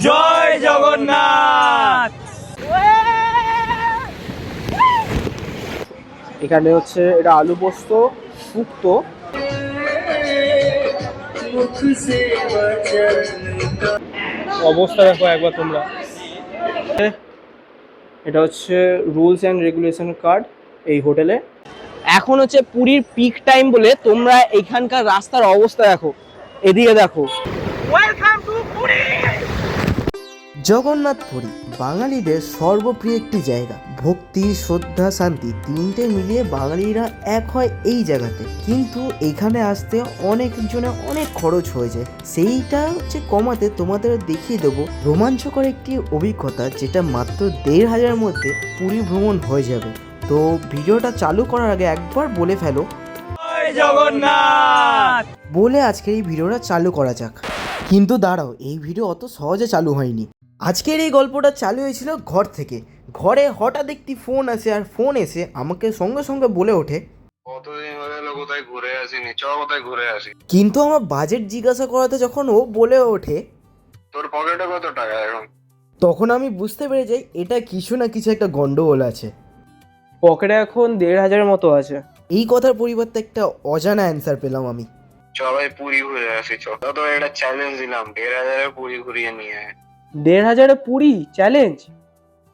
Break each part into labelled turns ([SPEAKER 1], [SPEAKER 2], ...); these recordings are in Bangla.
[SPEAKER 1] জয় জগন্নাথ।
[SPEAKER 2] এখানে হচ্ছে এটা আলু পোস্ত শুক্তো। অবস্থা দেখো একবার তোমরা। এটা হচ্ছে রুলস অ্যান্ড রেগুলেশন কার্ড এই হোটেলে। এখন হচ্ছে পুরীর পিক টাইম বলে তোমরা এখানকার রাস্তার অবস্থা দেখো, এদিকে দেখো। Welcome to Puri.
[SPEAKER 3] জগন্নাথ পুরী বাঙালিদের সর্বপ্রিয় একটি জায়গা। ভক্তি, শ্রদ্ধা, শান্তি তিনটে মিলিয়ে বাঙালিরা এক হয় এই জায়গাতে। কিন্তু এখানে আসতে অনেকজনে অনেক খরচ হয়ে যায়। সেইটা হচ্ছে কমাতে তোমাদের দেখিয়ে দেবো রোমাঞ্চকর একটি অভিজ্ঞতা, যেটা মাত্র ১,৫০০ মধ্যে পুরী ভ্রমণ হয়ে যাবে। তো ভিডিওটা চালু করার আগে একবার বলে ফেলো
[SPEAKER 1] জয় জগন্নাথ
[SPEAKER 3] বলে আজকের এই ভিডিওটা চালু করা যাক। কিন্তু দাঁড়াও, এই ভিডিও অত সহজে চালু হয়নি। আজকের এই গল্পটা চালু হয়েছিল ঘর থেকে। ঘরে হঠাৎ একটি ফোন আসে, আর ফোন এসে আমাকে সঙ্গে সঙ্গে বলে ওঠে,
[SPEAKER 4] কতদিন হয়ে গেল কোথায় ঘুরে আসিনি, চ কোথায় ঘুরে আসি।
[SPEAKER 3] কিন্তু আমার বাজেট জিজ্ঞাসা করাতে যখন ও বলে ওঠে
[SPEAKER 4] তোর পকেটে কত টাকা এখন?
[SPEAKER 3] তখন আমি বুঝতে পেরে যাই এটা কিছু না কিছু একটা গন্ডগোল আছে।
[SPEAKER 2] পকেটে এখন ১,৫০০ মতো আছে।
[SPEAKER 3] এই কথার পরিবর্তে একটা অজানা অ্যান্সার পেলাম আমি।
[SPEAKER 4] সবাই পুরী ঘুরে আসি, চ। তো একটা চ্যালেঞ্জ দিলাম, ১,৫০০ পুরী ঘুরিয়ে নিয়ে আয়।
[SPEAKER 2] ১,৫০০ পুরী চ্যালেঞ্জ?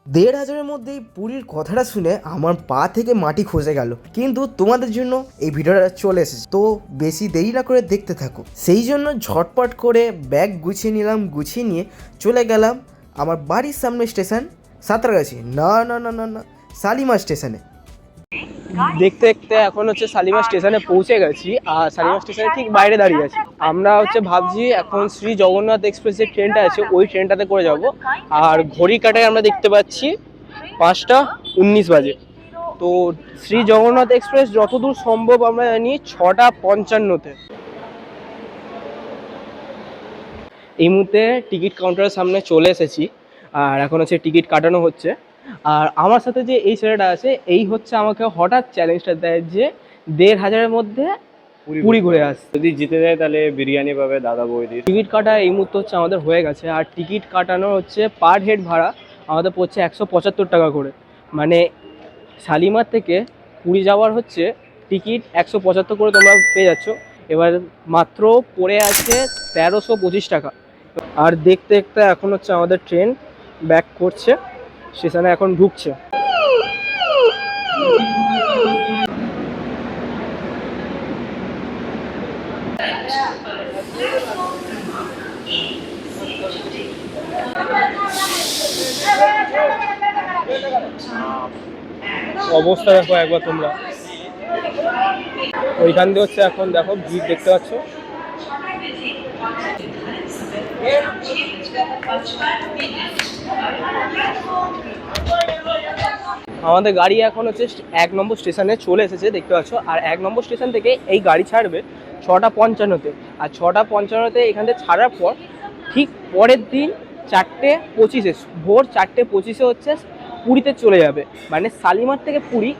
[SPEAKER 3] ১,৫০০ মধ্যে এই পুরীর কথাটা শুনে আমার পা থেকে মাটি খসে গেল। কিন্তু তোমাদের জন্য এই ভিডিওটা চলে এসেছে, তো বেশি দেরি না করে দেখতে থাকো। সেই জন্য ঝটপট করে ব্যাগ গুছিয়ে নিলাম, গুছিয়ে নিয়ে চলে গেলাম আমার বাড়ির সামনে স্টেশন সাঁতরাগাছি, না শালিমার স্টেশনে।
[SPEAKER 2] দেখতে দেখতে এখন হচ্ছে শালিমার স্টেশনে পৌঁছে গেছি, আর শালিমার স্টেশনে ঠিক বাইরে দাঁড়িয়ে আছি। আমরা হচ্ছে ভাবছি এখন শ্রী জগন্নাথ এক্সপ্রেসের ট্রেনটা আছে, ওই ট্রেনটাতে করে যাব। আর ঘড়ি কাটায় আমরা দেখতে পাচ্ছি ৫টা ১৯ বাজে। তো শ্রী জগন্নাথ এক্সপ্রেস যতদূর সম্ভব আমরা জানি ৬টা ৫৫-তে। এই মুহূর্তে টিকিট কাউন্টারের সামনে চলে এসেছি, আর এখন হচ্ছে টিকিট কাটানো হচ্ছে। আর আমার সাথে যে এই ছেলেটা আছে, এই হচ্ছে আমাকে হঠাৎ চ্যালেঞ্জটা দেয় যে ১,৫০০-এর মধ্যে পুরী ঘুরে আসছে।
[SPEAKER 1] যদি জিতে যায় তাহলে বিরিয়ানি পাবে দাদা বৌদির।
[SPEAKER 2] টিকিট কাটা এই মুহূর্তে হচ্ছে আমাদের হয়ে গেছে, আর টিকিট কাটানো হচ্ছে পার হেড ভাড়া আমাদের পড়ছে ১৭৫ টাকা করে। মানে শালিমার থেকে পুরী যাওয়ার হচ্ছে টিকিট ১৭৫ করে তোমরা পেয়ে যাচ্ছ। এবার মাত্র পড়ে আছে ১৩২৫ টাকা। আর দেখতে দেখতে এখন হচ্ছে আমাদের ট্রেন ব্যাক করছে, স্টেশনে এখন ঢুকছে। অবস্থা দেখো একবার তোমরা। ওইখান দিয়ে হচ্ছে এখন দেখো ভিড় দেখতে পাচ্ছ। আমাদের গাড়ি এখন হচ্ছে ১ নম্বর স্টেশনে চলে এসেছে দেখতে পাচ্ছ। আর ১ নম্বর স্টেশন থেকে এই গাড়ি ছাড়বে ৬টা ৫৫-তে। আর ৬টা ৫৫-তে এখান থেকে ছাড়ার পর ঠিক পরের দিন ৪টে ২৫-এ, ভোর ৪টে ২৫-এ হচ্ছে পুরীতে চলে যাবে। মানে শালিমার থেকে পুরী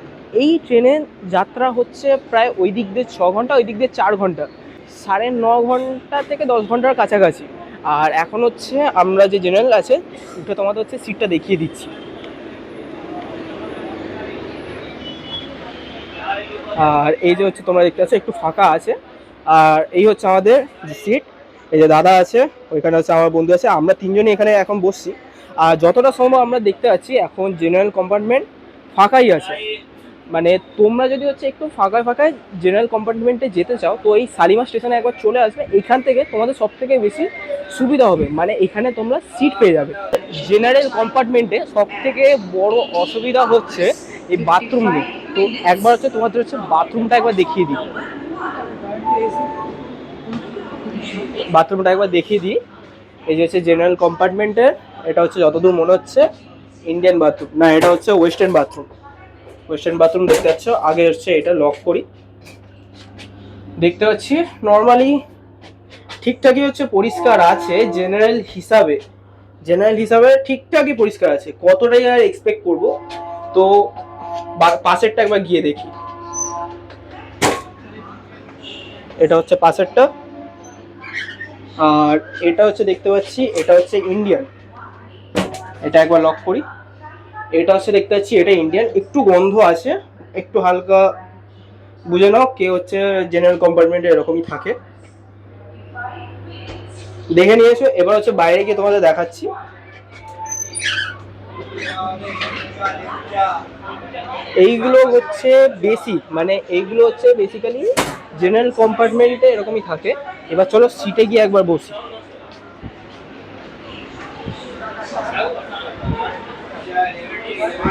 [SPEAKER 2] এই ট্রেনের যাত্রা হচ্ছে প্রায় ওই দিক দিয়ে ৬ ঘন্টা, ওই দিক দিয়ে ৪ ঘন্টা, ৯.৫ ঘন্টা থেকে ১০ ঘন্টার কাছাকাছি। আর এখন হচ্ছে আমরা যে জেনারেল আছে উঠে তোমাদের হচ্ছে সিটটা দেখিয়ে দিচ্ছি। আর এই যে হচ্ছে তোমরা দেখতে পাচ্ছ একটু ফাঁকা আছে। আর এই হচ্ছে আমাদের যে সিট, এই যে দাদা আছে, ওইখানে হচ্ছে আমার বন্ধু আছে, আমরা তিনজনই এখানে এখন বসছি। আর যতটা সম্ভব আমরা দেখতে পাচ্ছি এখন জেনারেল কম্পার্টমেন্ট ফাঁকাই আছে। মানে তোমরা যদি হচ্ছে একটু ফাঁকায় জেনারেল কম্পার্টমেন্টে যেতে চাও তো এই শালিমার স্টেশনে একবার চলে আসবে। এইখান থেকে তোমাদের সব থেকে বেশি সুবিধা হবে, মানে এখানে তোমরা সিট পেয়ে যাবে। জেনারেল কম্পার্টমেন্টে সব থেকে বড় অসুবিধা হচ্ছে এই বাথরুম নিয়ে। তো একবার হচ্ছে তোমাদের হচ্ছে বাথরুমটা একবার দেখিয়ে দিই। বাথরুমটা একবার দেখিয়ে দিই। এই যে হচ্ছে জেনারেল কম্পার্টমেন্টের, এটা হচ্ছে যতদূর মনে হচ্ছে ইন্ডিয়ান বাথরুম, না এটা হচ্ছে ওয়েস্টার্ন বাথরুম। ওয়েস্টার্ন বাথরুম দেখতে পাচ্ছ। আগে হচ্ছে এটা লক করি, দেখতে পাচ্ছি নর্মালি ঠিকঠাকই হচ্ছে পরিষ্কার আছে। জেনারেল হিসাবে ঠিকঠাকই পরিষ্কার আছে। কতটাই আর এক্সপেক্ট করবো। তো পাশেরটা একবার গিয়ে দেখি। এটা হচ্ছে পাশেরটা, আর এটা হচ্ছে দেখতে পাচ্ছি এটা হচ্ছে ইন্ডিয়ান। এটা একবার লক করি। এটা হচ্ছে দেখতে পাচ্ছি এটা ইন্ডিয়ান, একটু গন্ধ আছে, একটু হালকা বুঝে নাও কে হচ্ছে জেনারেল কম্পার্টমেন্টে এরকমই থাকে। দেখে নিয়েছো, এবার হচ্ছে বাইরে গিয়ে তোমাদের দেখাচ্ছি। এইগুলো হচ্ছে বেসিক, মানে এইগুলো হচ্ছে বেসিক্যালি জেনারেল কম্পার্টমেন্টে এরকমই থাকে। এবার চলো সিটে গিয়ে একবার বসি।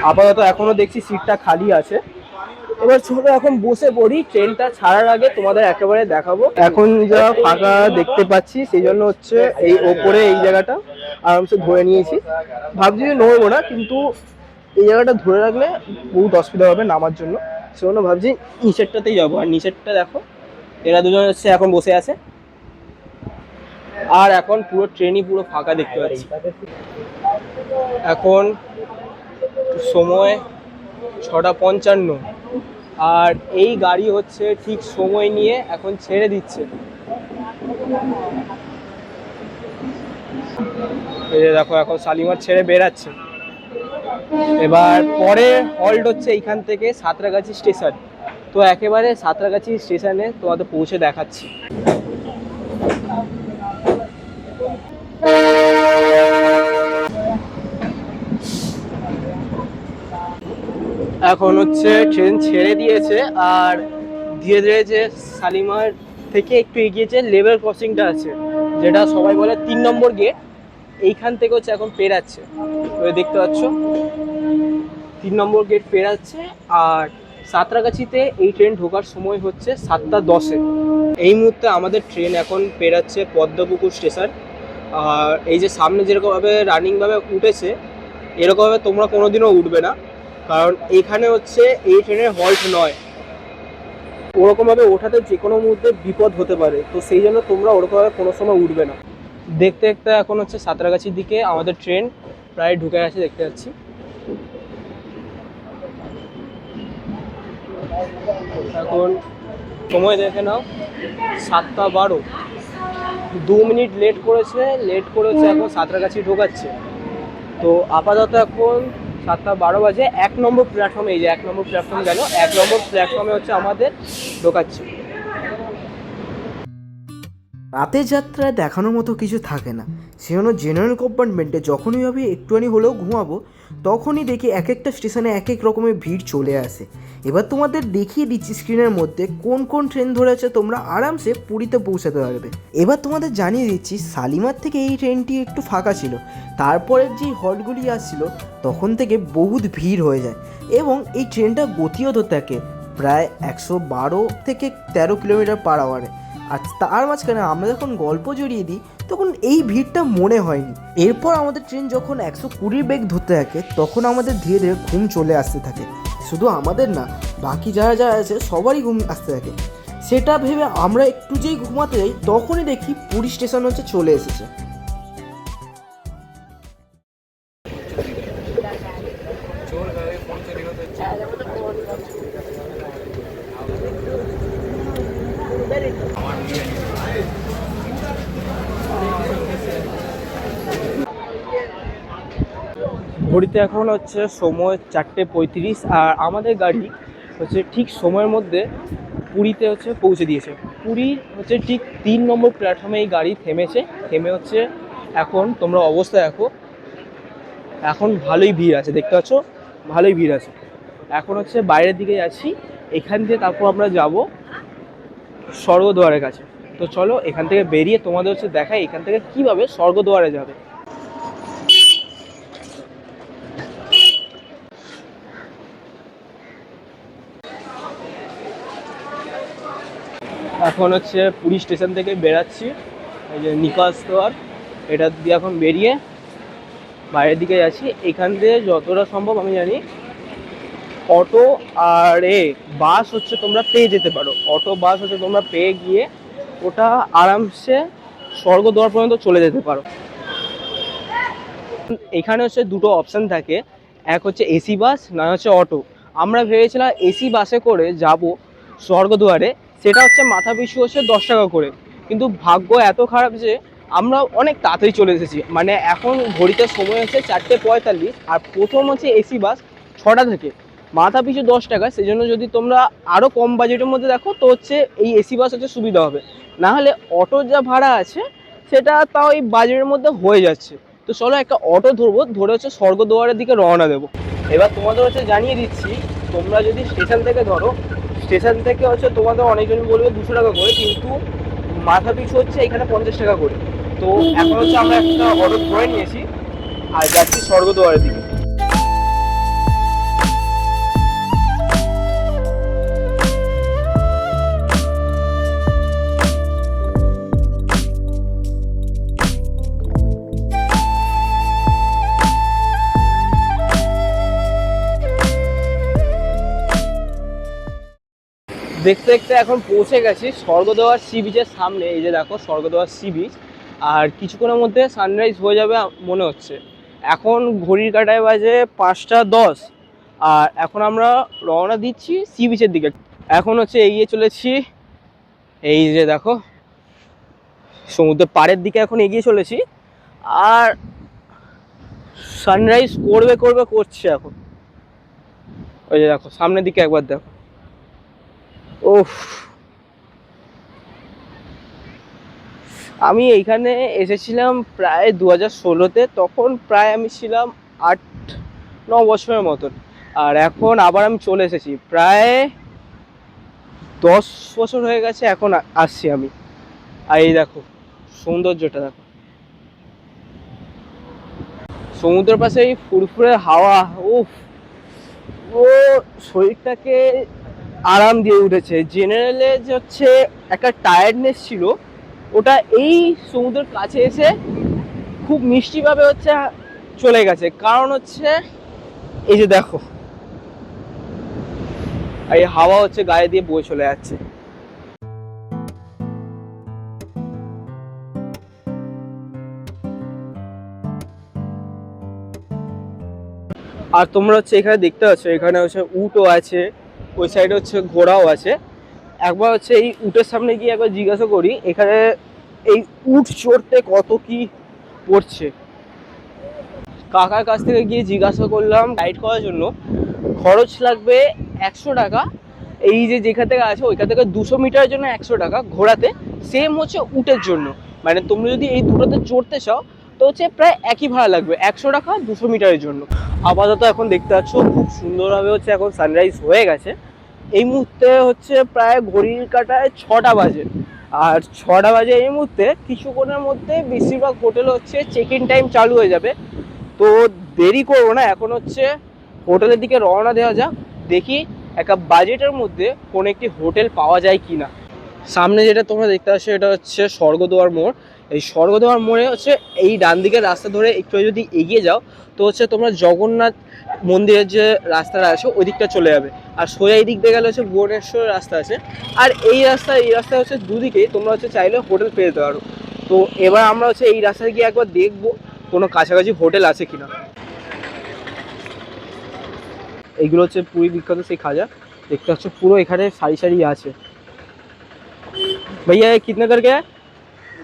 [SPEAKER 2] আপাতত এখনো দেখছি সিটটা খালি আছে। এবার চলো এখন বসে পড়ি, ট্রেনটা ছাড়ার আগে তোমাদের একেবারে দেখাবো। এখন যা ফাঁকা দেখতে পাচ্ছি সেই জন্য হচ্ছে এই ওপরে এই জায়গাটা আরামসে ধরে নিয়েছি। ভাবছি যে নড়বো না, কিন্তু এই জায়গাটা ধরে রাখলে বহুত অসুবিধা হবে নামার জন্য, সেজন্য ভাবছি নিচেরটাতেই যাবো। আর নিচেরটা দেখো, এরা দুজন হচ্ছে এখন বসে আছে। আর এখন পুরো ট্রেনই পুরো ফাঁকা দেখতে পাচ্ছি। এখন সময় 6:55, আর এই গাড়ি হচ্ছে ঠিক সময় নিয়ে এখন ছেড়ে দিচ্ছে। এই যে দেখো এখন শালিমার ছেড়ে বেরাচ্ছে। এবার পরে হল্ট হচ্ছে এইখান থেকে সাঁতরাগাছি স্টেশন। তো একেবারে সাঁতরাগাছি স্টেশনে তোমাদের পৌঁছে দেখাচ্ছি। এখন হচ্ছে ট্রেন ছেড়ে দিয়েছে, আর ধীরে ধীরে যে শালিমার থেকে একটু এগিয়েছে লেভেল ক্রসিংটা আছে, যেটা সবাই বলে 3 নম্বর গেট, এইখান থেকে হচ্ছে এখন পেরাচ্ছে। দেখতে পাচ্ছ 3 নম্বর গেট পেরাচ্ছে। আর সাঁতরাগাছিতে এই ট্রেন ঢোকার সময় হচ্ছে 7:10। এই মুহূর্তে আমাদের ট্রেন এখন পেরাচ্ছে পদ্মপুকুর স্টেশন। আর এই যে সামনে যেরকমভাবে রানিংভাবে উঠেছে, এরকমভাবে তোমরা কোনোদিনও উঠবে না, কারণ এইখানে হচ্ছে এই ট্রেনের হল্ট নয়। ওরকমভাবে ওঠাতে যে কোনো মুহূর্তে বিপদ হতে পারে, তো সেই জন্য তোমরা ওরকমভাবে কোনো সময় উঠবে না। দেখতে দেখতে এখন হচ্ছে সাঁতরাগাছির দিকে আমাদের ট্রেন প্রায় ঢুকে গেছে, দেখতে পাচ্ছি। এখন সময় দেখে নাও 7:12, 2 মিনিট লেট করেছে এখন সাঁতরাগাছি ঢোকাচ্ছে। তো আপাতত এখন 7:12 বাজে। 1 নম্বর প্ল্যাটফর্মে, এই যে 1 নম্বর প্ল্যাটফর্ম গেল, 1 নম্বর প্ল্যাটফর্মে হচ্ছে আমাদের ঢোকাচ্ছে।
[SPEAKER 3] রাতের যাত্রায় দেখানোর মতো কিছু থাকে না, সেজন্য জেনারেল কম্পার্টমেন্টে যখনই ভাবি একটুখানি হলেও ঘুমাবো, তখনই দেখি এক একটা স্টেশনে এক এক রকমের ভিড় চলে আসে। এবার তোমাদের দেখিয়ে দিচ্ছি স্ক্রিনের মধ্যে কোন কোন ট্রেন ধরেছে, তোমরা আরামসে পুরীতে পৌঁছাতে পারবে। এবার তোমাদের জানিয়ে দিচ্ছি শালিমার থেকে এই ট্রেনটি একটু ফাঁকা ছিল, তারপরে যে হল্টগুলি আসছিল তখন থেকে বহুত ভিড় হয়ে যায়, এবং এই ট্রেনটা গতিও তো থাকে প্রায় 112 থেকে 13 কিলোমিটার পার আওয়ারে। আর তার মাঝখানে আমরা যখন গল্প জড়িয়ে দিই তখন এই ভিড়টা মনে হয়নি। এরপর আমাদের ট্রেন যখন 120 বেগ ধরতে থাকে, তখন আমাদের ধীরে ধীরে ঘুম চলে আসতে থাকে। শুধু আমাদের না, বাকি যারা যারা আছে সবারই ঘুম আসতে থাকে। সেটা ভেবে আমরা একটু যেই ঘুমাতে যাই, তখনই দেখি পুরী স্টেশন হচ্ছে চলে এসেছে।
[SPEAKER 2] ঘড়িতে এখন হচ্ছে সময় 4:35, আর আমাদের গাড়ি হচ্ছে ঠিক সময়ের মধ্যে পুরীতে হচ্ছে পৌঁছে দিয়েছে। পুরীর হচ্ছে ঠিক 3 নম্বর প্ল্যাটফর্মে এই গাড়ি থেমে হচ্ছে এখন তোমরা অবস্থা দেখো, এখন ভালোই ভিড় আছে, দেখতে পাচ্ছ ভালোই ভিড় আছে। এখন হচ্ছে বাইরের দিকে যাচ্ছি, এখান থেকে তারপর আমরা যাব স্বর্গদ্বারের কাছে। তো চলো এখান থেকে বেরিয়ে তোমাদের হচ্ছে দেখাই এখান থেকে কিভাবে স্বর্গদ্বারে যাবে। এখন হচ্ছে পুরী স্টেশন থেকে বেরাচ্ছি, এই যে নিকাশ দ্বার, এটা দিয়ে এখন বেরিয়ে বাইরের দিকে যাচ্ছি। এখান থেকে যতটা সম্ভব আমি জানি অটো আর বাস হচ্ছে তোমরা পেয়ে যেতে পারো। অটো বাস হচ্ছে তোমরা পেয়ে গিয়ে ওটা আরামসে স্বর্গদ্বার পর্যন্ত চলে যেতে পারো। এখানে হচ্ছে দুটো অপশান থাকে, এক হচ্ছে এসি বাস, না হচ্ছে অটো। আমরা ভেবেছিলাম এসি বাসে করে যাব স্বর্গদ্বারে, সেটা হচ্ছে মাথা পিছু হচ্ছে 10 টাকা করে, কিন্তু ভাগ্য এত খারাপ যে আমরা অনেক তাড়াতাড়ি চলে এসেছি, মানে এখন ঘড়িতে সময় হচ্ছে 4:45, আর প্রথম হচ্ছে এসি বাস 6টা থেকে, মাথা পিছু 10 টাকা। সেই জন্য যদি তোমরা আরও কম বাজেটের মধ্যে দেখো তো হচ্ছে এই এসি বাস হচ্ছে সুবিধা হবে, না হলে অটোর যা ভাড়া আছে সেটা তাও এই বাজেটের মধ্যে হয়ে যাচ্ছে। তো চলো একটা অটো ধরবো, ধরে হচ্ছে স্বর্গদ্বারের দিকে রওনা দেবো। এবার তোমাদের হচ্ছে জানিয়ে দিচ্ছি, তোমরা যদি স্টেশন থেকে ধরো, স্টেশন থেকে হচ্ছে তোমাদের অনেকজন বলবে 200 টাকা করে, কিন্তু মাথা পিছু হচ্ছে এখানে 50 টাকা করে। তো এখন হচ্ছে আমরা একটা অটো ধরে নিয়েছি আর যাচ্ছি স্বর্গদ্বারের দিকে। দেখতে দেখতে এখন পৌঁছে গেছি স্বর্গদ্বার সি বিচের সামনে। এই যে দেখো স্বর্গদ্বার সি বিচ, আর কিছুক্ষণের মধ্যে সানরাইজ হয়ে যাবে মনে হচ্ছে। এখন ঘড়ির কাঁটায় বাজে 5:10, আর এখন আমরা রওনা দিচ্ছি সি বিচের দিকে। এখন হচ্ছে এগিয়ে চলেছি, এই যে দেখো সমুদ্রের পাড়ের দিকে এখন এগিয়ে চলেছি, আর সানরাইজ করছে এখন। ওই যে দেখো সামনের দিকে একবার দেখো, ওফ। আমি এইখানে এসেছিলাম প্রায় 2016-তে, তখন প্রায় আমি ছিলাম 8-9 বছরের মতন, আর এখন আবার আমি চলে এসেছি প্রায় 10 বছর হয়ে গেছে এখন আসছি আমি। আর এই দেখো সৌন্দর্যটা দেখো, সমুদ্রের পাশে এই ফুরফুরে হাওয়া, উফ, ও শরীরটাকে আরাম দিয়ে উঠেছে। জেনারেলে যে হচ্ছে একটা টায়ার্ডনেস ছিল, ওটা এই সমুদ্রের কাছে এসে খুব মিষ্টিভাবে হচ্ছে চলে গেছে। কারণ হচ্ছে এই যে দেখো এই হাওয়া হচ্ছে গায়ে দিয়ে বয়ে চলে যাচ্ছে। আর তোমরা হচ্ছে এখানে দেখতে পাচ্ছ, এখানে হচ্ছে উটও আছে, ওই সাইডে হচ্ছে ঘোড়াও আছে। একবার হচ্ছে এই উটের সামনে গিয়ে একবার জিজ্ঞাসা করি এখানে এই উট চড়তে কত কি পড়ছে। কাকার কাছ থেকে গিয়ে জিজ্ঞাসা করলাম গাইড করার জন্য, খরচ লাগবে 100 টাকা। এই যে যেখান থেকে আছে ওইখান থেকে 200 মিটারের জন্য 100 টাকা ঘোড়াতে, সেম হচ্ছে উটের জন্য। মানে তোমরা যদি এই দুটোতে চড়তে চাও তো হচ্ছে প্রায় একই ভাড়া লাগবে, 100 টাকা 200 মিটারের জন্য। আপাতত এখন দেখতে পাচ্ছ খুব সুন্দরভাবে হচ্ছে এখন সানরাইজ হয়ে গেছে। এই মুহূর্তে হচ্ছে প্রায় ঘড়ির কাঁটায় 6টা বাজে, আর 6টা বাজে এই মুহূর্তে কিছুক্ষণের মধ্যে বেশিরভাগ হোটেল হচ্ছে চেক ইন টাইম চালু হয়ে যাবে। তো দেরি করবো না, এখন হচ্ছে হোটেলের দিকে রওনা দেওয়া যাক। দেখি একটা বাজেটের মধ্যে কোনো একটি হোটেল পাওয়া যায় কি না। সামনে যেটা তোমরা দেখতে পাচ্ছ এটা হচ্ছে স্বর্গদ্বার মোড়। এই স্বর্গদ্বার মোড়ে হচ্ছে এই ডান দিকের রাস্তা ধরে একটু যদি এগিয়ে যাও তো হচ্ছে তোমরা জগন্নাথ মন্দিরের যে রাস্তাটা আছে ওই দিকটা চলে যাবে, আর সোজা এই দিক দিয়ে গেলে হচ্ছে ভুবনেশ্বরের রাস্তা আছে। আর এই রাস্তা হচ্ছে দুদিকেই তোমরা হচ্ছে চাইলে হোটেল পেয়ে যেতে পারো। তো এবার আমরা হচ্ছে এই রাস্তায় গিয়ে একবার দেখবো কোনো কাছাকাছি হোটেল আছে কিনা। এইগুলো হচ্ছে পুরী বিখ্যাত সেই খাজা, দেখতে পাচ্ছ পুরো এখানে সারি সারি আছে। भैया ये कितने करके है?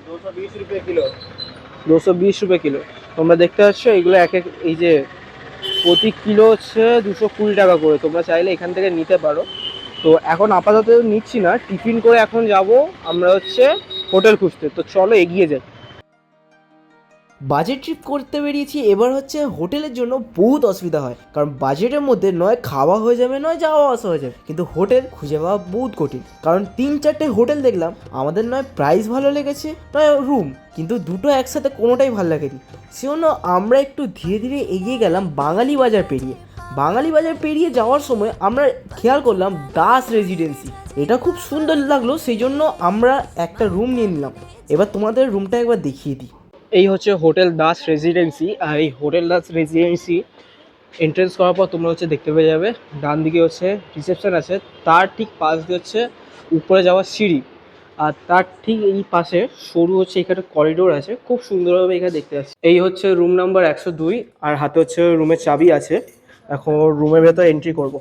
[SPEAKER 1] 220 रुपये किलो।
[SPEAKER 2] 220 रुपये কিলো। তোমরা দেখতে পাচ্ছ এগুলো এক এক, এই যে প্রতি কিলো হচ্ছে 220 টাকা করে। তোমরা চাইলে এখান থেকে নিতে পারো। তো এখন আপাতত নিচ্ছি না, টিফিন করে এখন যাব আমরা হচ্ছে হোটেল খুঁজতে। তো চলো এগিয়ে যাই।
[SPEAKER 3] বাজেট ট্রিপ করতে বেরিয়েছি, এবার হচ্ছে হোটেলের জন্য বহুত অসুবিধা হয়, কারণ বাজেটের মধ্যে নয় খাওয়া হয়ে যাবে নয় যাওয়া আসা হয়ে যাবে, কিন্তু হোটেল খুঁজে পাওয়া বহুত কঠিন। কারণ 3-4টে হোটেল দেখলাম, আমাদের নয় প্রাইস ভালো লেগেছে নয় রুম, কিন্তু দুটো একসাথে কোনোটাই ভালো লাগেনি। সেজন্য আমরা একটু ধীরে ধীরে এগিয়ে গেলাম বাঙালি বাজার পেরিয়ে। বাঙালি বাজার পেরিয়ে যাওয়ার সময় আমরা খেয়াল করলাম দাস রেজিডেন্সি, এটা খুব সুন্দর লাগলো, সেই জন্য আমরা একটা রুম নিয়ে নিলাম। এবার তোমাদের রুমটা একবার দেখিয়ে দিই।
[SPEAKER 2] এই হচ্ছে হোটেল দাস রেসিডেন্সি, আর এই হোটেল দাস রেসিডেন্সি এন্ট্রেন্স করার পর তোমরা হচ্ছে দেখতে পেয়ে যাবে ডান দিকে হচ্ছে রিসেপশন আছে, তার ঠিক পাশ দিয়ে হচ্ছে উপরে যাওয়ার সিঁড়ি, আর তার ঠিক এই পাশে সরু হচ্ছে এখানে করিডোর আছে, খুব সুন্দরভাবে এখানে দেখতে পাচ্ছি। এই হচ্ছে রুম নাম্বার 102, আর হাতে হচ্ছে রুমের চাবি আছে। এখন রুমের ভেতর এন্ট্রি করব।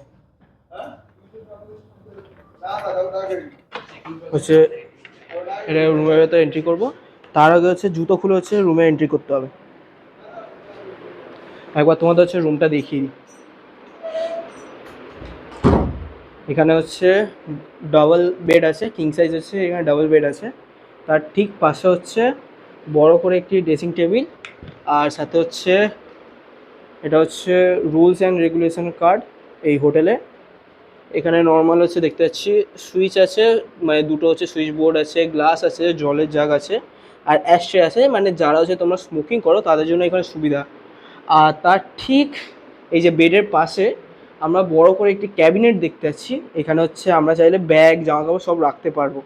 [SPEAKER 2] হচ্ছে এটা রুমের ভেতর এন্ট্রি করব, তার আগে হচ্ছে জুতো খুলে হচ্ছে রুমে এন্ট্রি করতে হবে। একবার তোমাদের হচ্ছে রুমটা দেখিয়ে দিই। এখানে হচ্ছে ডাবল বেড আছে, কিং সাইজ আছে, এখানে ডাবল বেড আছে। তার ঠিক পাশে হচ্ছে বড় করে একটি ড্রেসিং টেবিল, আর সাথে হচ্ছে এটা হচ্ছে রুলস অ্যান্ড রেগুলেশন কার্ড এই হোটেলে। এখানে নর্মাল হচ্ছে দেখতে পাচ্ছি সুইচ আছে, মানে দুটো হচ্ছে সুইচ বোর্ড আছে, গ্লাস আছে, জলের জাগ আছে, আর অ্যাশট্রে আছে, মানে যারা হচ্ছে তোমরা স্মোকিং করো তাদের জন্য এখানে সুবিধা। আর তার ঠিক এই যে বেডের পাশে আমরা বড় করে একটি ক্যাবিনেট দেখতে পাচ্ছি। এখানে হচ্ছে আমরা চাইলে ব্যাগ জামাকাপড় সব রাখতে পারবো।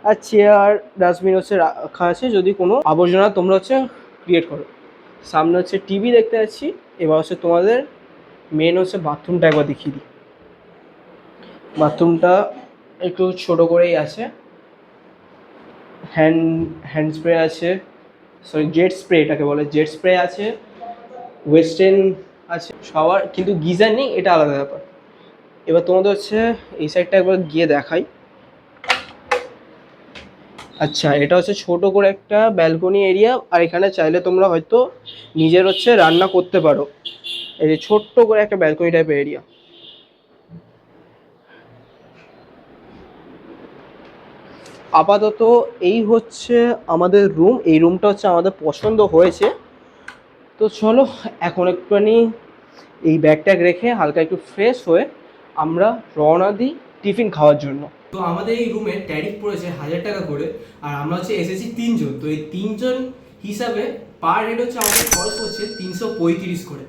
[SPEAKER 2] আর চেয়ার ডাস্টবিন হচ্ছে রাখা আছে যদি কোনো আবর্জনা তোমরা হচ্ছে ক্রিয়েট করো। সামনে হচ্ছে টিভি দেখতে পাচ্ছি। এবার হচ্ছে তোমাদের মেন হচ্ছে বাথরুমটা একবার দেখিয়ে দিই। বাথরুমটা একটু ছোট করেই আছে, হ্যান্ড স্প্রে আছে, সরি জেট স্প্রে এটাকে বলে, জেট স্প্রে আছে, ওয়েস্টার্ন আছে, শাওয়ার, কিন্তু গিজার নেই, এটা আলাদা ব্যাপার। এবার তোমাদের হচ্ছে এই সাইডটা একবার গিয়ে দেখাই। আচ্ছা, এটা হচ্ছে ছোট করে একটা ব্যালকনি এরিয়া, আর এখানে চাইলে তোমরা হয়তো নিজের হচ্ছে রান্না করতে পারো। এই যে ছোট্ট করে একটা ব্যালকনি টাইপের এরিয়া। আপাতত এই হচ্ছে আমাদের রুম। এই রুমটা হচ্ছে আমাদের পছন্দ হয়েছে। তো চলো এখন একটুখানি এই ব্যাগ ট্যাগ রেখে হালকা একটু ফ্রেশ হয়ে আমরা রওনা দিই টিফিন খাওয়ার জন্য। তো আমাদের এই রুমের ট্যারিফ পড়েছে 1000 টাকা করে, আর আমরা হচ্ছে এসেছি 3 জন। তো এই 3 জন হিসাবে পার হেড হচ্ছে আমাদের খরচ হচ্ছে 335 করে।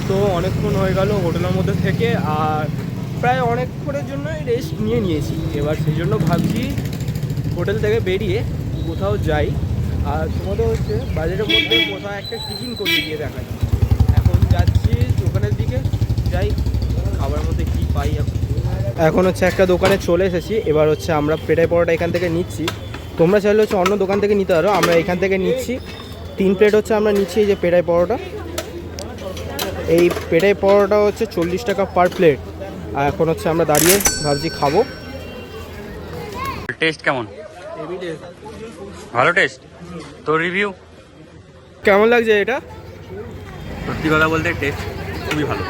[SPEAKER 2] তো অনেকক্ষণ হয়ে গেল হোটেলের মধ্যে থেকে, আর প্রায় অনেকক্ষণের জন্য রেস্ট নিয়েছি। এবার সেই জন্য ভাবছি হোটেল থেকে বেরিয়ে কোথাও যাই, আর তোমাদের হচ্ছে বাজেটের মধ্যে কোথাও একটা টিফিন করিয়ে দিয়ে দেখাই। এখন যাচ্ছি দোকানের দিকে, যাই খাবার মধ্যে কী পাই। এখন হচ্ছে একটা দোকানে চলে এসেছি। এবার হচ্ছে আমরা পেটাই পরোটা এখান থেকে নিচ্ছি। তোমরা চাইলে হচ্ছে অন্য দোকান থেকে নিতে পারো, আমরা এখান থেকে নিচ্ছি। 3 প্লেট হচ্ছে আমরা নিচ্ছি এই যে পেটাই পরোটা। এই পেটাই পরোটা হচ্ছে 40 টাকা পার প্লেট। আর এখন হচ্ছে আমরা দাঁড়িয়ে ভাবছি খাবো।
[SPEAKER 5] টেস্ট কেমন? ভালো টেস্ট। তোর রিভিউ
[SPEAKER 2] কেমন লাগছে এটা?
[SPEAKER 5] সত্যি কথা বলতে টেস্ট খুবই ভালো।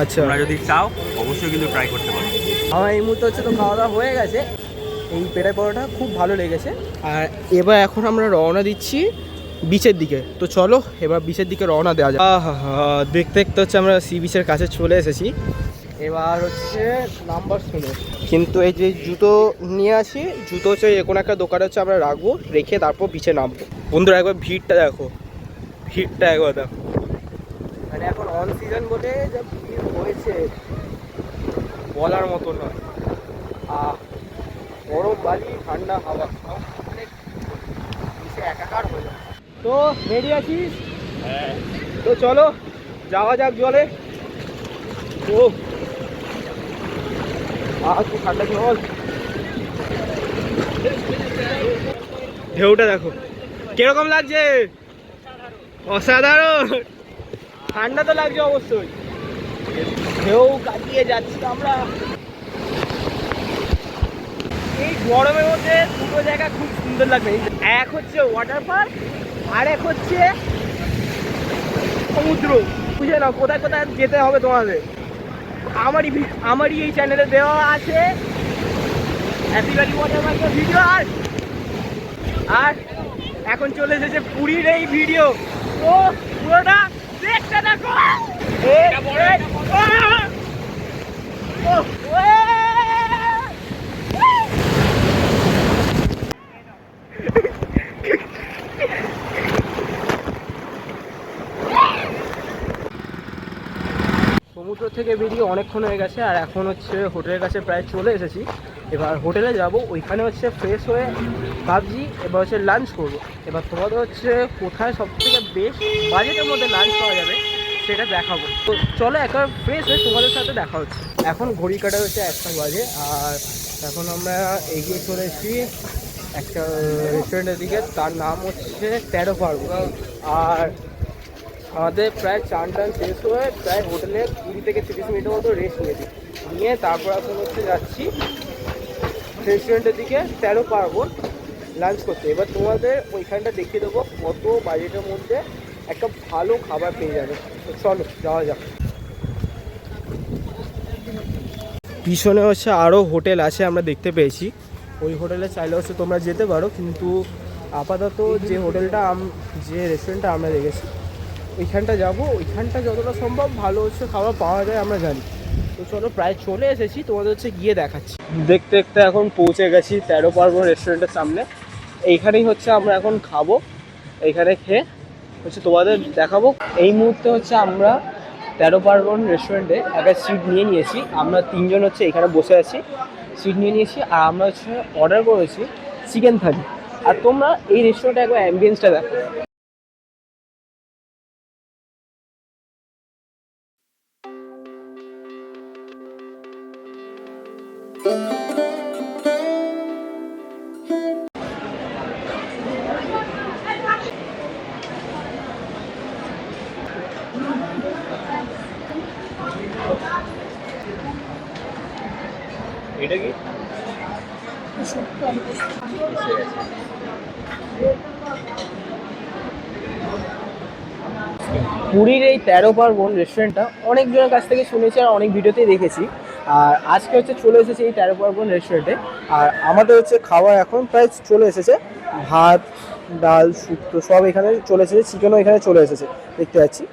[SPEAKER 2] আচ্ছা,
[SPEAKER 5] তোমরা যদি চাও অবশ্যই কিন্তু ট্রাই করতে পারো।
[SPEAKER 2] আমার এই মুহূর্তে হচ্ছে তো খাওয়া দাওয়া হয়ে গেছে। এই পেটাই পরোটা খুব ভালো লেগেছে। আর এবার এখন আমরা রওনা দিচ্ছি বিচের দিকে। তো চলো এবার বিচের দিকে রওনা দেওয়া যায়। দেখতে দেখতে হচ্ছে আমরা সি বিচের কাছে চলে এসেছি। এবার হচ্ছে নাম্বার শুনে, কিন্তু এই যে জুতো নিয়ে আসি, জুতো হচ্ছে কোনো একটা দোকানে হচ্ছে আমরা রাখবো, রেখে তারপর বিচে নামবো। বন্ধুরা একবার ভিড়টা দেখো, ভিড়টা একবার দেখো, মানে এখন অন সিজন বলে যা ভিড় হয়েছে বলার মতো নয়। গরম বালি, ঠান্ডা হাওয়া, অনেক একাকার হয়ে যায়। তো রেডি আছিস?
[SPEAKER 5] হ্যাঁ।
[SPEAKER 2] তো চলো যাওয়া যাক জলে। ও খুব ঠান্ডা জল, ঢেউটা দেখো কিরকম লাগছে। অসাধারণ, ঠান্ডা তো লাগছে অবশ্যই। ঢেউ কাটিয়ে যাচ্ছি আমরা। এই গরমের মধ্যে দুটো জায়গা খুব সুন্দর লাগবে। এক হচ্ছে ওয়াটার পার্ক, আর এক হচ্ছে সমুদ্র। বুঝে নাও কোথায় কোথায় যেতে হবে তোমাদের। আমারই এই চ্যানেলে দেওয়া আছে হ্যাপি ভ্যালি ওয়াটার পার্কের ভিডিও। আর এখন চলে এসেছে পুরীর এই ভিডিও। তো পুরোটা দেখতে দেখো। সমুদ্র থেকে বেরিয়ে অনেকক্ষণ হয়ে গেছে, আর এখন হচ্ছে হোটেলের কাছে প্রায় চলে এসেছি। এবার হোটেলে যাব, ওইখানে হচ্ছে ফ্রেশ হয়ে ভাবছি এবার হচ্ছে লাঞ্চ করবো। এবার তোমাদের হচ্ছে কোথায় সবথেকে বেস্ট বাজেটের মধ্যে লাঞ্চ পাওয়া যাবে সেটা দেখাবো। তো চলো একবার ফ্রেশ হয়ে তোমাদের সাথে দেখা হচ্ছে। এখন ঘড়ি কাটা হচ্ছে 1টা বাজে, আর এখন আমরা এগিয়ে চলে এসেছি একটা রেস্টুরেন্টের দিকে। তার নাম হচ্ছে তেরো পার্বণ। আর আমাদের প্রায় চান টান শেষ হয়ে প্রায় হোটেলে 20 থেকে 30 মিনিটের মতো রেস্ট নিয়ে তারপর এখন হচ্ছে যাচ্ছি রেস্টুরেন্টের দিকে, তেরো পার্বণ। লাঞ্চ করতে। এবার তোমাদের ওইখানটা দেখিয়ে দেবো কত বাজেটের মধ্যে একটা ভালো খাবার পেয়ে যাবে। তো চলো যাওয়া যাক। পিছনে হচ্ছে আরও হোটেল আছে আমরা দেখতে পেয়েছি, ওই হোটেলে চাইলে হচ্ছে তোমরা যেতে পারো, কিন্তু আপাতত যে হোটেলটা যে রেস্টুরেন্টটা আমরা দেখেছি ওইখানটা যাব। ওইখানটা যতটা সম্ভব ভালো হচ্ছে খাবার পাওয়া যায় আমরা জানি। তো চলো প্রায় চলে এসেছি, তোমাদের হচ্ছে গিয়ে দেখাচ্ছি। দেখতে দেখতে এখন পৌঁছে গেছি 13 পার্বণ রেস্টুরেন্টের সামনে। এইখানেই হচ্ছে আমরা এখন খাবো, এইখানে খেয়ে হচ্ছে তোমাদের দেখাবো। এই মুহূর্তে হচ্ছে আমরা 13 পার্বণ রেস্টুরেন্টে একটা সিট নিয়ে নিয়েছি। আমরা 3 জন হচ্ছে এখানে বসে আছি, সিট নিয়ে নিয়েছি। আর আমরা হচ্ছে অর্ডার করেছি চিকেন থালি। আর তোমরা এই রেস্টুরেন্টে একবার অ্যাম্বিয়েন্সটা দেখো। এটা কি পুরীর এই 13 পার্বণ রেস্টুরেন্টটা অনেকজনের কাছ থেকে শুনেছি আর অনেক ভিডিওতেই দেখেছি। আর আজকে হচ্ছে চলে এসেছে এই 13 পার্বণ রেস্টুরেন্টে। আর আমাদের হচ্ছে খাওয়া এখন প্রায় চলে এসেছে, ভাত ডাল শুক্তো সব এখানে চলে এসেছে, চিকেনও এখানে চলে এসেছে দেখতে পাচ্ছি।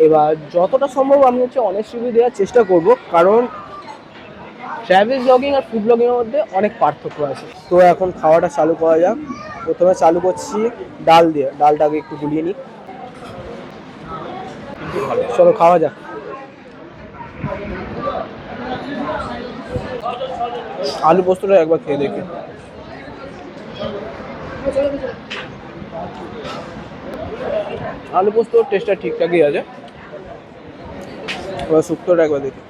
[SPEAKER 2] এবার যতটা সম্ভব আমি হচ্ছে অনেস্ট রিভিউ দেওয়ার চেষ্টা করব, কারণ ট্রাভেল ব্লগিং আর ফুড ব্লগিংয়ের মধ্যে অনেক পার্থক্য আছে। তো এখন খাওয়াটা চালু করা যাক। প্রথমে চালু করছি ডাল দিয়ে, ডালটাকে একটু গুলিয়ে নিই। চলো খাওয়া যাক। আলু পোস্তটা একবার খেয়ে দেখি। আলু পোস্তর টেস্টটা ঠিকঠাকই আছে। এবার শুক্তোটা একবার দেখি।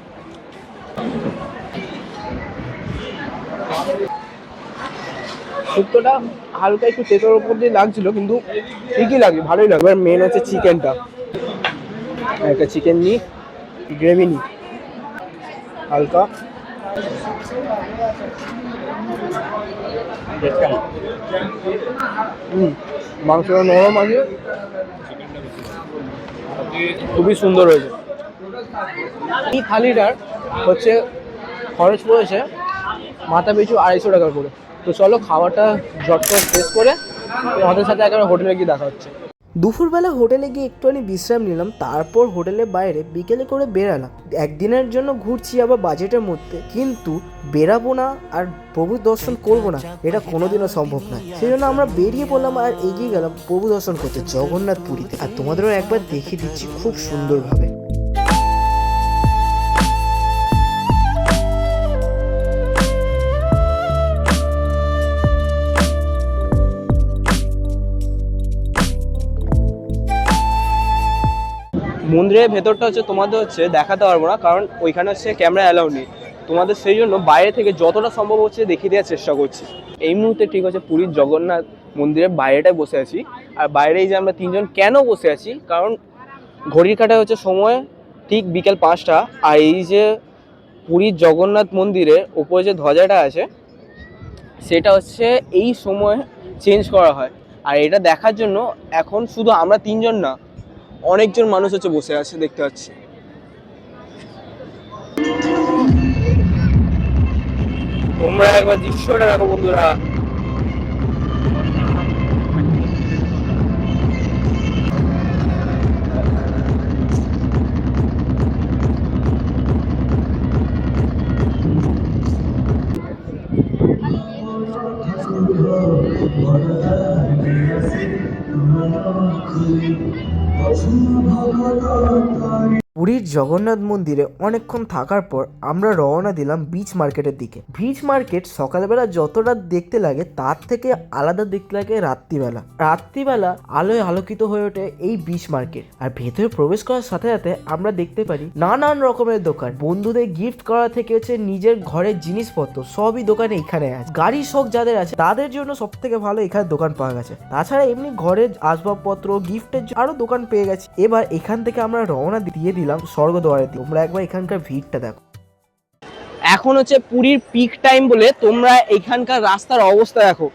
[SPEAKER 2] শুক্তোটা হালকা একটু তেঁতোর উপর দিয়ে লাগছিল, কিন্তু ঠিকই লাগে, ভালোই লাগে। এবার মেন হচ্ছে চিকেনটা। একটা চিকেন নিই, গ্রেভি নিই হালকা। মাংসটা নরম আছে, খুবই সুন্দর হয়েছে। এই থালিটার হচ্ছে খরচ পড়েছে মাথা পিছু 250 টাকা করে। তো চলো খাওয়াটা ঝটপট শেষ করে আমাদের সাথে একেবারে হোটেলে গিয়ে দেখা হচ্ছে।
[SPEAKER 3] দুপুরবেলা হোটেলে গিয়ে একটুখানি বিশ্রাম নিলাম, তারপর হোটেলের বাইরে বিকেলে করে বেরালাম। একদিনের জন্য ঘুরছি আবার বাজেটের মধ্যে, কিন্তু বেরাবো না আর প্রভু দর্শন করবো না এটা কোনোদিনও সম্ভব নয়। সেই জন্য আমরা বেরিয়ে পড়লাম আর এগিয়ে গেলাম প্রভু দর্শন করতে জগন্নাথ পুরীতে। আর তোমাদেরও একবার দেখিয়ে দিচ্ছি খুব সুন্দরভাবে।
[SPEAKER 2] মন্দিরের ভেতরটা হচ্ছে তোমাদের হচ্ছে দেখাতে পারবো না, কারণ ওইখানে হচ্ছে ক্যামেরা অ্যালাউ নেই। তোমাদের সেই জন্য বাইরে থেকে যতটা সম্ভব হচ্ছে দেখিয়ে দেওয়ার চেষ্টা করছি। এই মুহূর্তে ঠিক হচ্ছে পুরীর জগন্নাথ মন্দিরের বাইরেটায় বসে আছি। আর বাইরে এই যে আমরা 3 জন কেন বসে আছি, কারণ ঘড়ির কাঁটায় হচ্ছে সময় ঠিক বিকেল 5টা। আর এই যে পুরীর জগন্নাথ মন্দিরের ওপরে যে ধ্বজাটা আছে সেটা হচ্ছে এই সময় চেঞ্জ করা হয়। আর এটা দেখার জন্য এখন শুধু আমরা 3 জন না, অনেকজন মানুষ হচ্ছে বসে আছে দেখতে পাচ্ছি। তোমরা একবার দৃশ্যটা দেখো বন্ধুরা।
[SPEAKER 3] পুরীর জগন্নাথ মন্দিরে অনেকক্ষণ থাকার পর আমরা রওনা দিলাম বিচ মার্কেটের দিকে। বিচ মার্কেট সকালবেলা যতটা দেখতে লাগে তার থেকে আলাদা দেখতে লাগে রাত্রিবেলা। রাত্রিবেলা আলোয় আলোকিত হয়ে ওঠে এই বিচ মার্কেট। আর ভেতরে প্রবেশ করার সাথে সাথে আমরা দেখতে পারি নানান রকমের দোকান, বন্ধুদের গিফট করা থেকে হচ্ছে নিজের ঘরের জিনিসপত্র সবই দোকানে এখানে আছে। গাড়ির শখ যাদের আছে তাদের জন্য সব থেকে ভালো এখানে দোকান পাওয়া গেছে। তাছাড়া এমনি ঘরের আসবাবপত্র গিফটের আরো দোকান পেয়ে গেছে। এবার এখান থেকে আমরা রওনা দিয়ে দিলাম স্বর্গদ্বারে। তোমরা একবার এখানকার ভিড়টা দেখো।
[SPEAKER 2] এখন হচ্ছে পুরীর পিক টাইম বলে তোমরা এখানকার রাস্তার অবস্থা দেখো,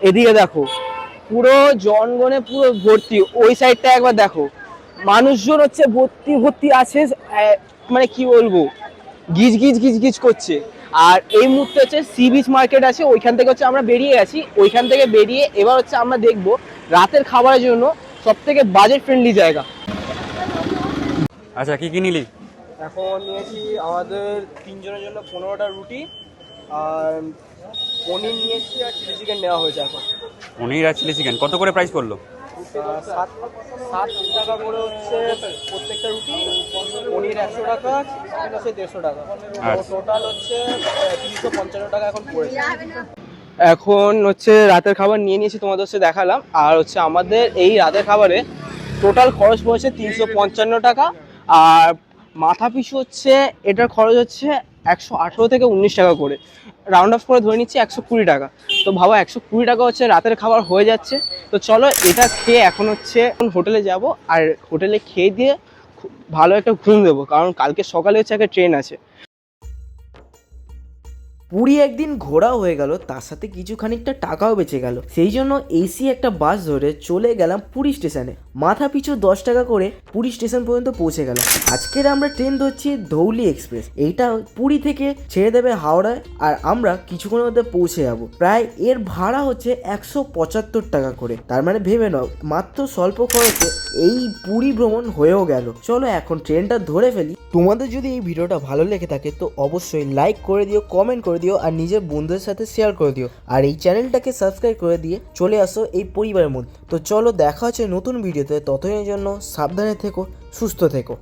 [SPEAKER 2] এদিকে দেখো পুরো জনগণে পুরো ভর্তি, ওই সাইডটা একবার দেখো মানুষজন হচ্ছে ভর্তি ভর্তি আছে, মানে কি বলবো গিজ গিজ গিজ গিজ করছে। আর এই মুহূর্তে হচ্ছে সি বিচ মার্কেট আছে, ওইখান থেকে হচ্ছে আমরা বেরিয়ে গেছি, ওইখান থেকে বেরিয়ে এবার হচ্ছে আমরা দেখবো রাতের খাবারের জন্য সব থেকে বাজেট ফ্রেন্ডলি জায়গা।
[SPEAKER 5] আচ্ছা কি কি নিলি?
[SPEAKER 2] এখন নিয়েছি আমাদের তিনজনের জন্য 15টা রুটি আর পনির নিয়েছি আর চিলি চিকেন নেওয়া হয়েছে। এখন
[SPEAKER 5] পনির আর চিলি চিকেন কত করে প্রাইস পড়লো?
[SPEAKER 2] 7 টাকা করে হচ্ছে প্রত্যেকটা রুটি, পনির 100 টাকা, চিকেন হচ্ছে 150 টাকা, টোটাল হচ্ছে 355 টাকা এখন পড়েছে। এখন হচ্ছে রাতের খাবার নিয়ে নিয়েছি, তোমাদের হচ্ছে দেখালাম। আর হচ্ছে আমাদের এই রাতের খাবারে টোটাল খরচ পড়েছে 355 টাকা, আর মাথা পিছু হচ্ছে এটার খরচ হচ্ছে 118 থেকে 19 টাকা করে, রাউন্ড অফ করে ধরে নিচ্ছি 120 টাকা। তো ভাবো 120 টাকা হচ্ছে রাতের খাবার হয়ে যাচ্ছে। তো চলো এটা খেয়ে এখন হচ্ছে হোটেলে যাব, আর হোটেলে খেয়ে দিয়ে ভালো একটা ঘুম দেবো, কারণ কালকে সকালে হচ্ছে একটা ট্রেন আছে।
[SPEAKER 3] পুরী একদিন ঘোরাও হয়ে গেল, তার সাথে কিছু খানিকটা টাকাও বেঁচে গেল। সেই জন্য এসি একটা বাস ধরে চলে গেলাম পুরী স্টেশনে। মাথা পিছু 10 টাকা করে পুরী স্টেশন পর্যন্ত পৌঁছে গেলাম। আজকের আমরা ট্রেন ধরছি ধৌলি এক্সপ্রেস। এইটা পুরী থেকে ছেড়ে দেবে হাওড়ায়, আর আমরা কিছুক্ষণের মধ্যে পৌঁছে যাব। প্রায় এর ভাড়া হচ্ছে 175 টাকা করে। তার মানে ভেবে নাও মাত্র স্বল্প খরচে এই পুরী ভ্রমণ হয়েও গেল। চলো এখন ট্রেনটা ধরে ফেলি। তোমাদের যদি এই ভিডিওটা ভালো লেগে থাকে তো অবশ্যই লাইক করে দিও, কমেন্ট করে দিও, আর নিজের বন্ধুদের সাথে শেয়ার করে দিও। আর এই চ্যানেলটাকে সাবস্ক্রাইব করে দিয়ে চলে আসো এই পরিবারের মধ্যে। তো চলো দেখা হচ্ছে নতুন ভিডিওতে, ততদিনের জন্য সাবধানে থেকো, সুস্থ থেকো।